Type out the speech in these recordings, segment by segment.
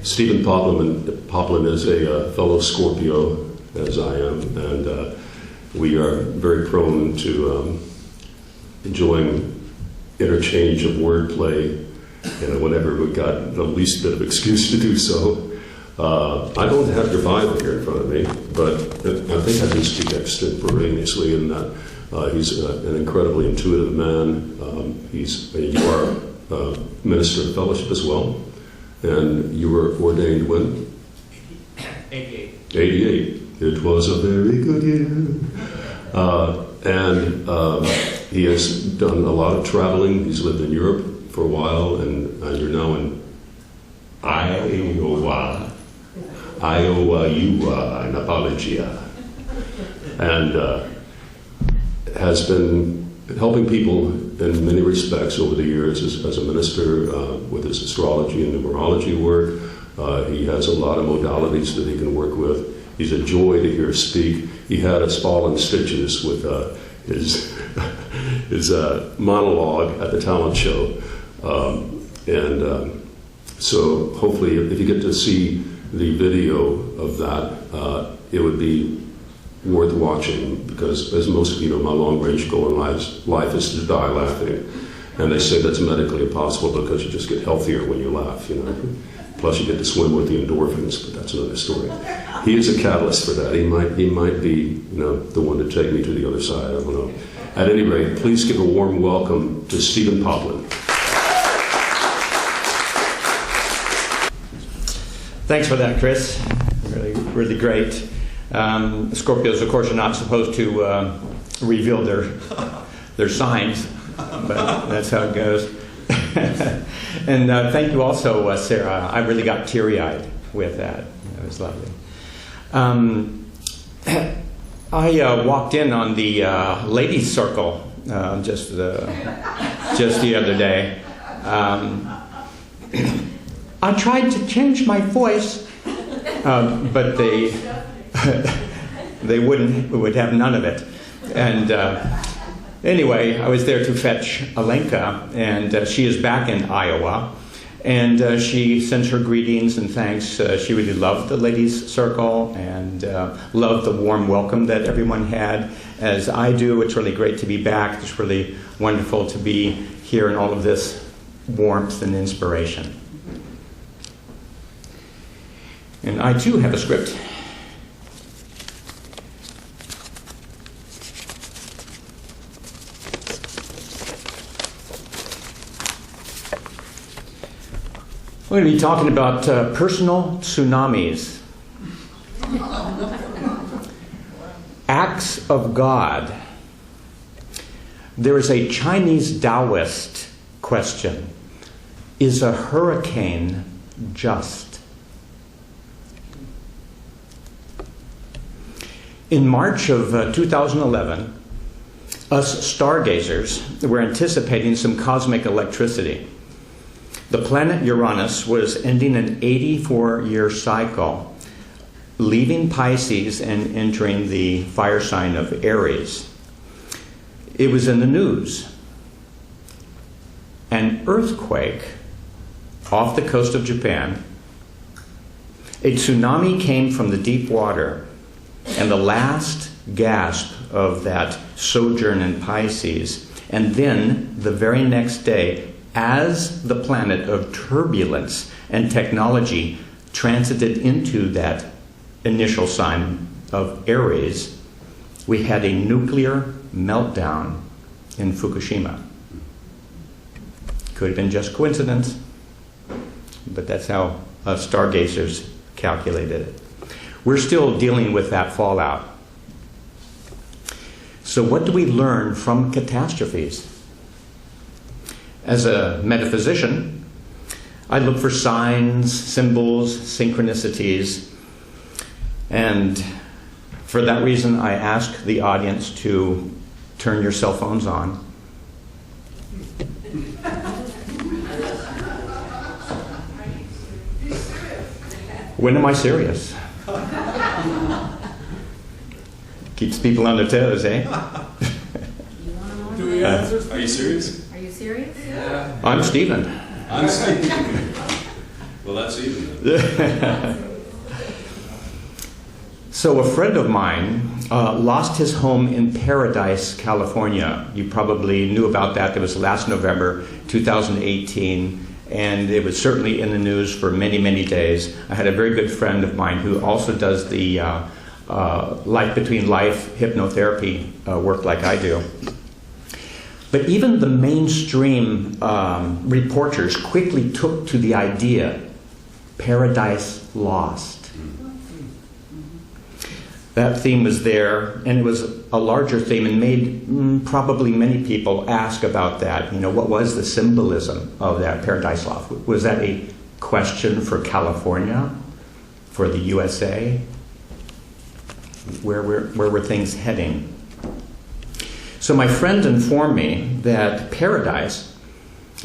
Stephen Poplin is a fellow Scorpio, as I am, and we are very prone to enjoying interchange of wordplay, whenever we've got the least bit of excuse to do so. I don't have your Bible here in front of me, but I think I can speak extemporaneously in that he's an incredibly intuitive man. You are a minister of fellowship as well, and you were ordained when? 88. 88. It was a very good year. He has done a lot of traveling. He's lived in Europe for a while, and you're now in Iowa, in Apologia, and has been helping people in many respects over the years as a minister with his astrology and numerology work. He has a lot of modalities that he can work with. He's a joy to hear speak. He had us all in stitches with his monologue at the talent show. So hopefully if you get to see the video of that, it would be worth watching, because as most of you know, my long-range goal in life is to die laughing. And they say that's medically impossible because you just get healthier when you laugh, Plus you get to swim with the endorphins, but that's another story. He is a catalyst for that. He might be, the one to take me to the other side. I don't know. At any rate, please give a warm welcome to Stephen Poplin. Thanks for that, Chris. Really, really great. Scorpios, of course, are not supposed to reveal their signs, but that's how it goes. And thank you also, Sarah. I really got teary-eyed with that. That was lovely. I walked in on the ladies' circle just the other day. I tried to change my voice, but they would have none of it. And anyway, I was there to fetch Alenka, and she is back in Iowa. And she sends her greetings and thanks. She really loved the ladies' circle and loved the warm welcome that everyone had, as I do. It's really great to be back. It's really wonderful to be here in all of this warmth and inspiration. And I too have a script. We're going to be talking about personal tsunamis. Acts of God. There is a Chinese Taoist question. Is a hurricane just? In March of 2011, us stargazers were anticipating some cosmic electricity. The planet Uranus was ending an 84-year cycle, leaving Pisces and entering the fire sign of Aries. It was in the news. An earthquake off the coast of Japan. A tsunami came from the deep water, and the last gasp of that sojourn in Pisces. And then, the very next day, as the planet of turbulence and technology transited into that initial sign of Aries, we had a nuclear meltdown in Fukushima. Could have been just coincidence, but that's how stargazers calculated it. We're still dealing with that fallout. So what do we learn from catastrophes? As a metaphysician, I look for signs, symbols, synchronicities, and for that reason I ask the audience to turn your cell phones on. When am I serious? Keeps people on their toes, eh? Do we answer? Are you serious? Are you serious? Yeah. I'm Stephen. I'm Stephen. Well, that's even. So a friend of mine lost his home in Paradise, California. You probably knew about that. It was last November 2018, and it was certainly in the news for many, many days. I had a very good friend of mine who also does the life between life hypnotherapy work like I do. But even the mainstream reporters quickly took to the idea, Paradise Lost. That theme was there, and it was a larger theme, and made probably many people ask about that. You know, what was the symbolism of that Paradise Lost? Was that a question for California, for the USA? Where were things heading? So my friend informed me that Paradise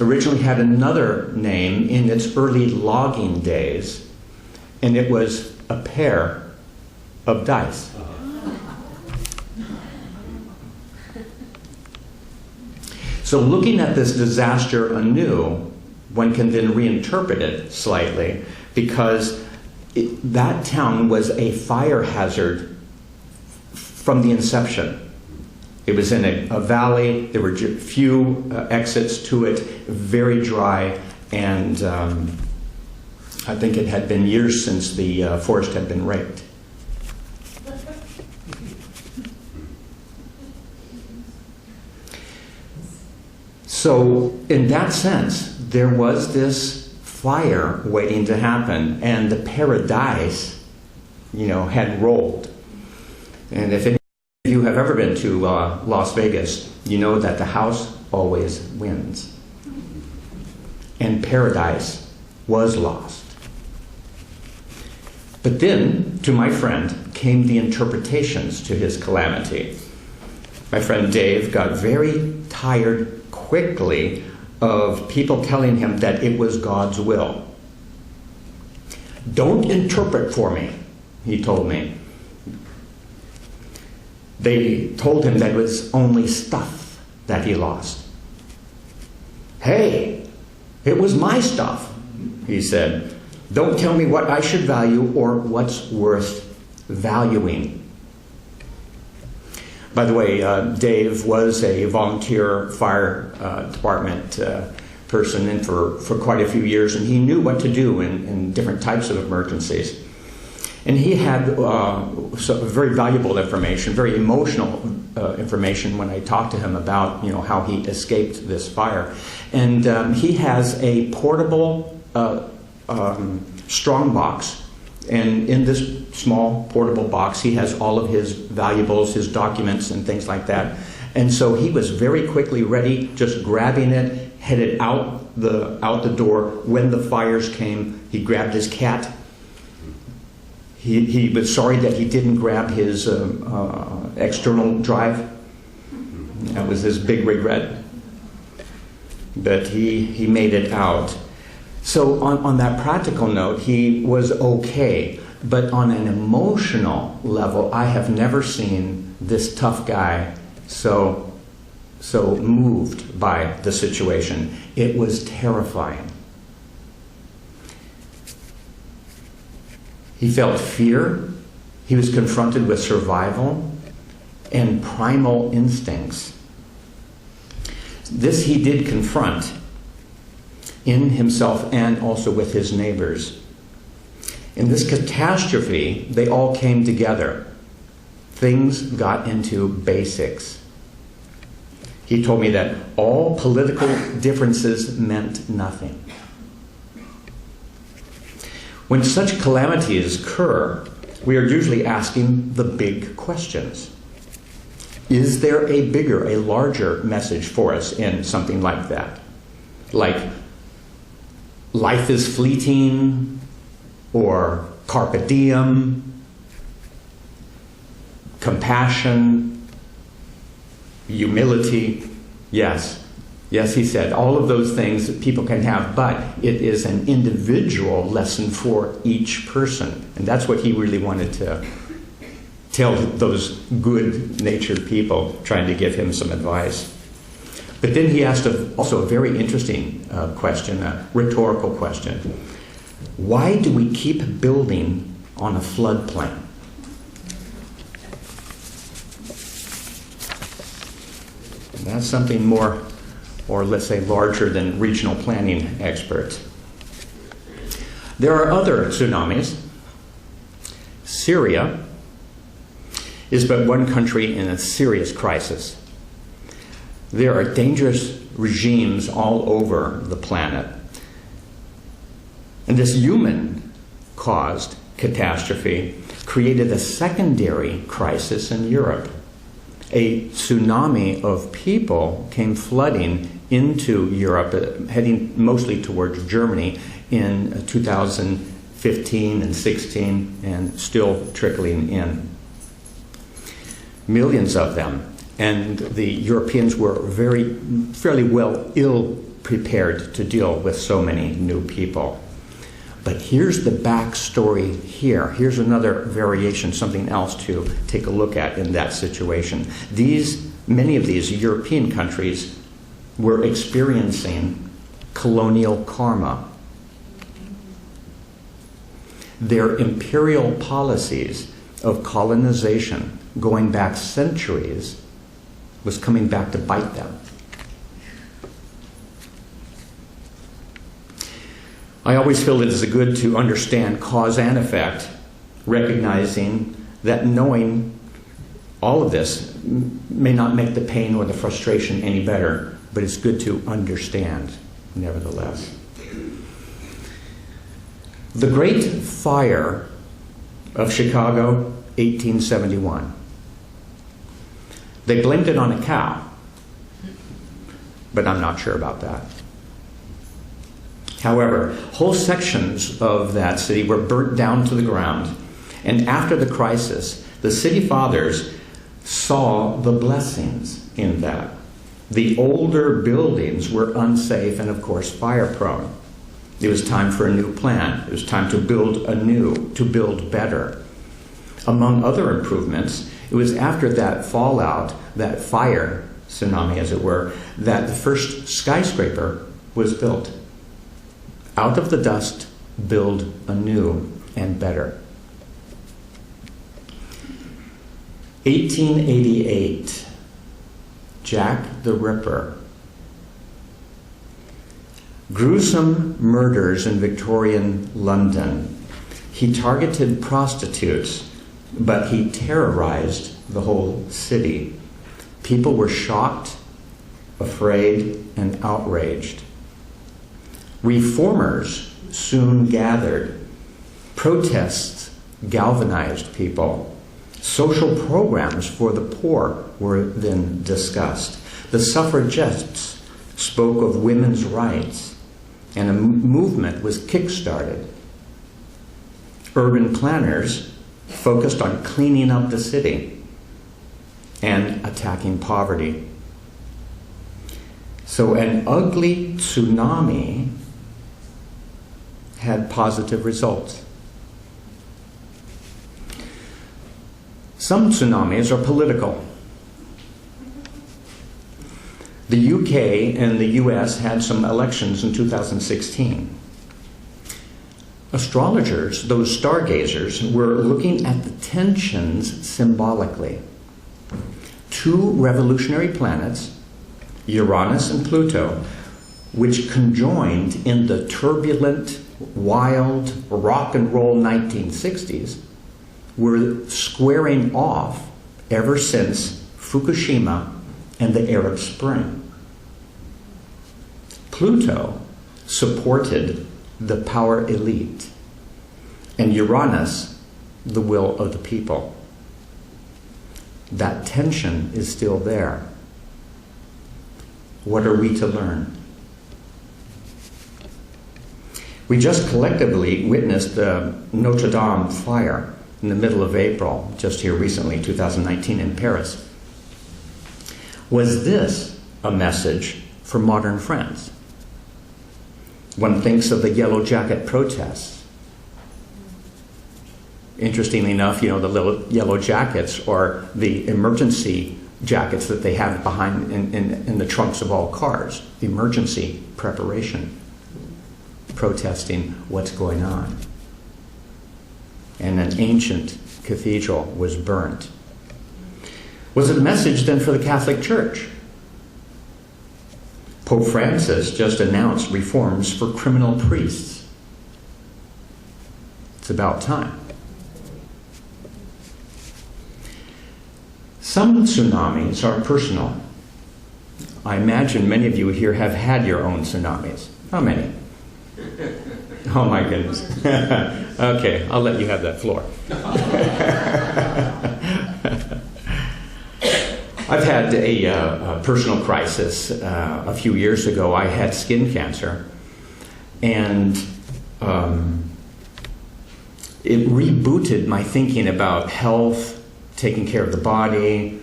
originally had another name in its early logging days, and it was a pair of dice. So looking at this disaster anew, one can then reinterpret it slightly, because that town was a fire hazard from the inception. It was in a valley, there were few exits to it, very dry, and I think it had been years since the forest had been raked. So in that sense, there was this fire waiting to happen, and the paradise, had rolled. And if any of you have ever been to Las Vegas, you know that the house always wins. And paradise was lost. But then, to my friend, came the interpretations to his calamity. My friend Dave got very tired quickly of people telling him that it was God's will. "Don't interpret for me," he told me. They told him that it was only stuff that he lost. "Hey, it was my stuff," he said. "Don't tell me what I should value or what's worth valuing." By the way, Dave was a volunteer fire department person and for quite a few years, and he knew what to do in different types of emergencies. And he had some very valuable information, very emotional information when I talked to him about how he escaped this fire. And he has a portable strong box. And in this small portable box, he has all of his valuables, his documents, and things like that. And so he was very quickly ready, just grabbing it, headed out the door. When the fires came, he grabbed his cat. He was sorry that he didn't grab his external drive. That was his big regret. But he made it out. So on that practical note, he was okay. But on an emotional level, I have never seen this tough guy so moved by the situation. It was terrifying. He felt fear. He was confronted with survival and primal instincts. This he did confront in himself and also with his neighbors. In this catastrophe, they all came together. Things got into basics. He told me that all political differences meant nothing. When such calamities occur, we are usually asking the big questions. Is there a bigger, a larger message for us in something like that? Like, life is fleeting, or carpe diem, compassion, humility. Yes, he said, all of those things that people can have, but it is an individual lesson for each person. And that's what he really wanted to tell those good-natured people trying to give him some advice. But then he asked also a very interesting question, a rhetorical question. Why do we keep building on a floodplain? That's something more, or let's say larger than regional planning experts. There are other tsunamis. Syria is but one country in a serious crisis. There are dangerous regimes all over the planet. And this human-caused catastrophe created a secondary crisis in Europe. A tsunami of people came flooding into Europe, heading mostly towards Germany in 2015 and 16, and still trickling in. Millions of them. And the Europeans were fairly ill prepared to deal with so many new people. But here's the backstory here. Here's another variation, something else to take a look at in that situation. Many of these European countries were experiencing colonial karma. Their imperial policies of colonization going back centuries was coming back to bite them. I always feel it is good to understand cause and effect, recognizing that knowing all of this may not make the pain or the frustration any better, but it's good to understand nevertheless. The Great Fire of Chicago, 1871. They blamed it on a cow, but I'm not sure about that. However, whole sections of that city were burnt down to the ground, and after the crisis, the city fathers saw the blessings in that. The older buildings were unsafe and, of course, fire-prone. It was time for a new plan. It was time to build anew, to build better. Among other improvements, it was after that fallout, that fire tsunami, as it were, that the first skyscraper was built. Out of the dust, build anew and better. 1888, Jack the Ripper. Gruesome murders in Victorian London. He targeted prostitutes, but he terrorized the whole city. People were shocked, afraid, and outraged. Reformers soon gathered. Protests galvanized people. Social programs for the poor were then discussed. The suffragettes spoke of women's rights, and a movement was kick-started. Urban planners focused on cleaning up the city and attacking poverty. So an ugly tsunami had positive results. Some tsunamis are political. The UK and the US had some elections in 2016. Astrologers, those stargazers, were looking at the tensions symbolically. Two revolutionary planets, Uranus and Pluto, which conjoined in the turbulent, wild, rock and roll 1960s, were squaring off ever since Fukushima and the Arab Spring. Pluto supported the power elite, and Uranus the will of the people. That tension is still there. What are we to learn? We just collectively witnessed the Notre Dame fire in the middle of April, just here recently, 2019 in Paris. Was this a message for modern France? One thinks of the Yellow Jacket protests. Interestingly enough, the little yellow jackets are the emergency jackets that they have behind in the trunks of all cars, emergency preparation. protesting what's going on. And an ancient cathedral was burnt. Was it a message then for the Catholic Church? Pope Francis just announced reforms for criminal priests. It's about time. Some tsunamis are personal. I imagine many of you here have had your own tsunamis. How many? Oh my goodness. Okay, I'll let you have that floor. I've had a personal crisis a few years ago. I had skin cancer, and it rebooted my thinking about health, taking care of the body,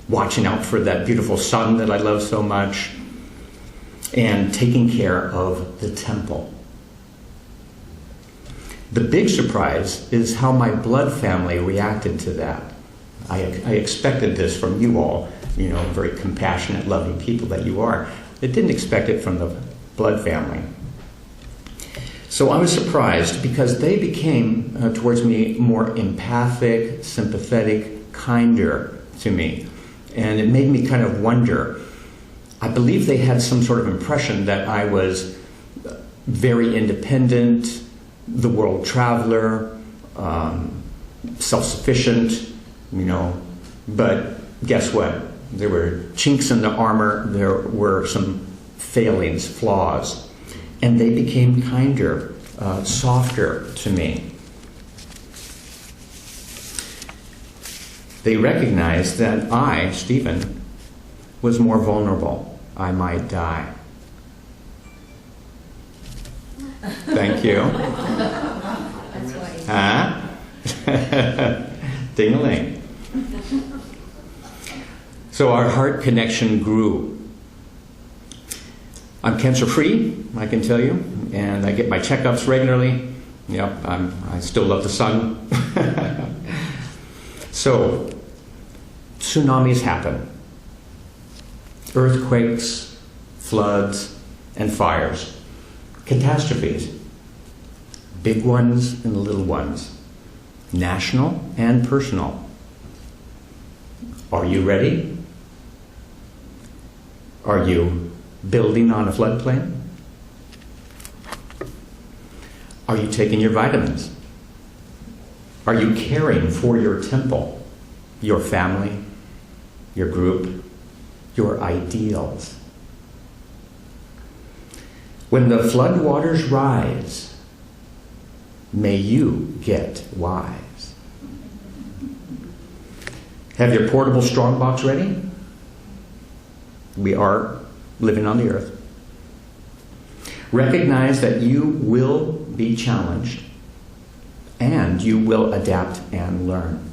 watching out for that beautiful sun that I love so much, and taking care of the temple. The big surprise is how my blood family reacted to that. I expected this from you all, very compassionate, loving people that you are. I didn't expect it from the blood family. So I was surprised because they became, towards me, more empathic, sympathetic, kinder to me. And it made me kind of wonder. I believe they had some sort of impression that I was very independent, the world traveler, self-sufficient, But guess what? There were chinks in the armor, there were some failings, flaws. And they became kinder, softer to me. They recognized that I, Stephen, was more vulnerable. I might die. Thank you. That's why. Huh? Ding-a-ling. So our heart connection grew. I'm cancer-free, I can tell you, and I get my checkups regularly. Yep, I still love the sun. So, tsunamis happen. Earthquakes, floods, and fires. Catastrophes. Big ones and little ones. National and personal. Are you ready? Are you building on a floodplain? Are you taking your vitamins? Are you caring for your temple, your family, your group, your ideals? When the flood waters rise, may you get wise. Have your portable strongbox ready? We are living on the earth. Recognize that you will be challenged and you will adapt and learn.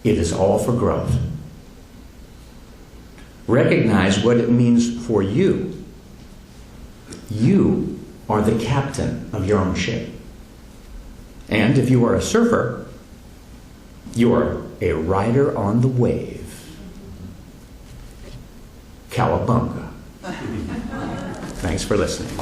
It is all for growth. Recognize what it means for you. You are the captain of your own ship. And if you are a surfer, you are a rider on the wave. Cowabunga. Thanks for listening.